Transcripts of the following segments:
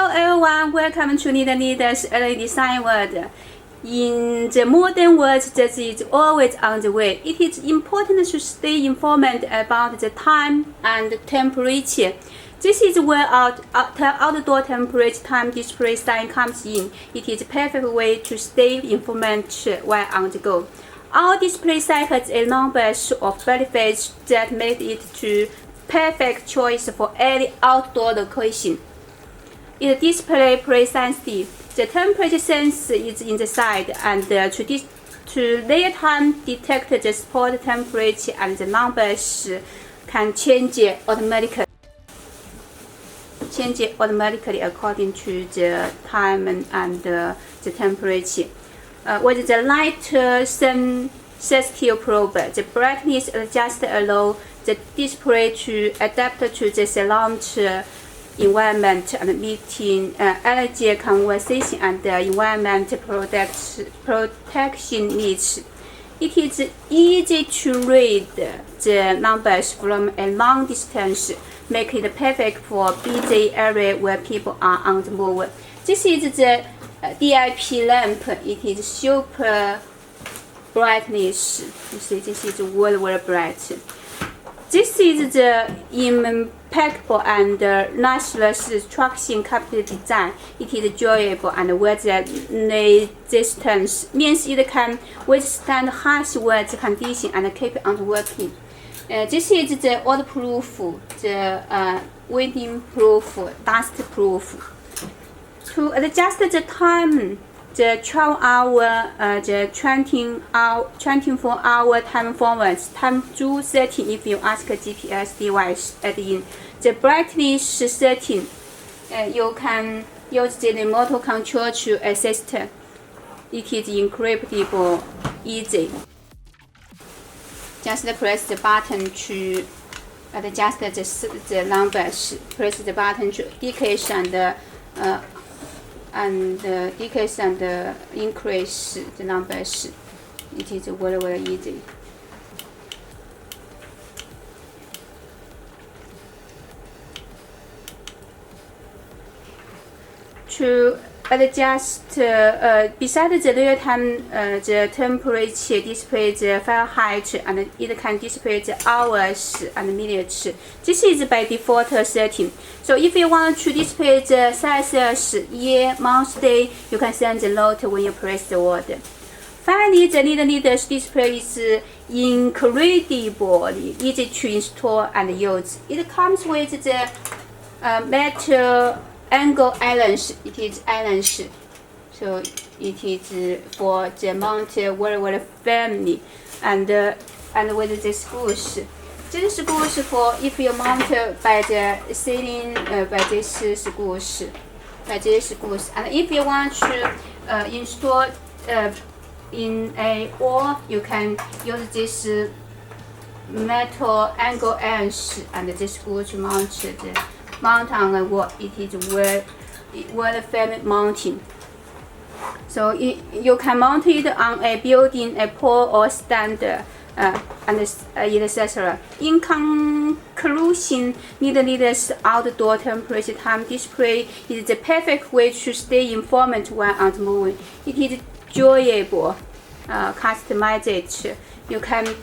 Hello everyone, welcome to Leaders Early Design World. In the modern world that is always on the way, it is important to stay informed about the time and temperature. This is where outdoor temperature time display sign comes in. It is a perfect way to stay informed while on the go. Our display sign has a number of benefits that make it a perfect choice for any outdoor location. It displays precisely. The temperature sensor is inside, and to real-time detect the spot temperature, and the numbers can change automatically according to the time and the temperature. With the light sensitive probe, the brightness adjuster allows the display to adapt to the surrounding environment and meeting energy conservation and environment protection needs. It is easy to read the numbers from a long distance, making it perfect for busy area where people are on the move. This is the DIP lamp. It is super brightness. You see, this is very bright. This is the impeccable and noiseless traction cabinet design. It is durable and weather resistant, means it can withstand harsh weather conditions and keep on working. This is the waterproof, the wind proof, dust proof. To adjust the time, the 12-hour, the 24-hour time forwards, time to setting if you ask a GPS device add in. The brightness setting, you can use the remote control to assist. It is incredibly easy. Just press the button to adjust the numbers. Press the button to decrease and decrease and increase the numbers. It is very easy. To adjust, besides the real-time, the temperature displays the Fahrenheit and it can display the hours and minutes. This is by default setting. So if you want to display the Celsius, year, month, day, you can send the note when you press the word. Finally, the Leaders display is incredibly easy to install and use. It comes with the metal angle irons. It is irons, so it is for the mount very firmly, and with the screws. This screws for if you mount by the ceiling by these screws, and if you want to install in a wall, you can use this metal angle irons and the screw to mount on a wall. It is very firm mounting. So you can mount it on a building, a pole, or stand, and etc. In conclusion, Leaders outdoor temperature time display is the perfect way to stay informed while on the move. It is enjoyable, customize it. You can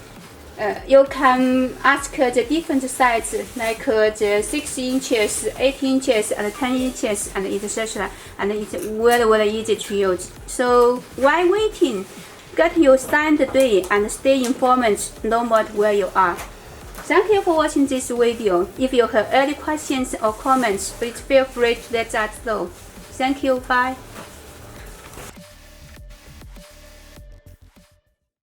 ask the different sizes like the 6 inches, 8 inches, and 10 inches, and etc. And it's very easy to use. So while waiting, get your sign today and stay informed no matter where you are. Thank you for watching this video. If you have any questions or comments, please feel free to let us know. Thank you. Bye.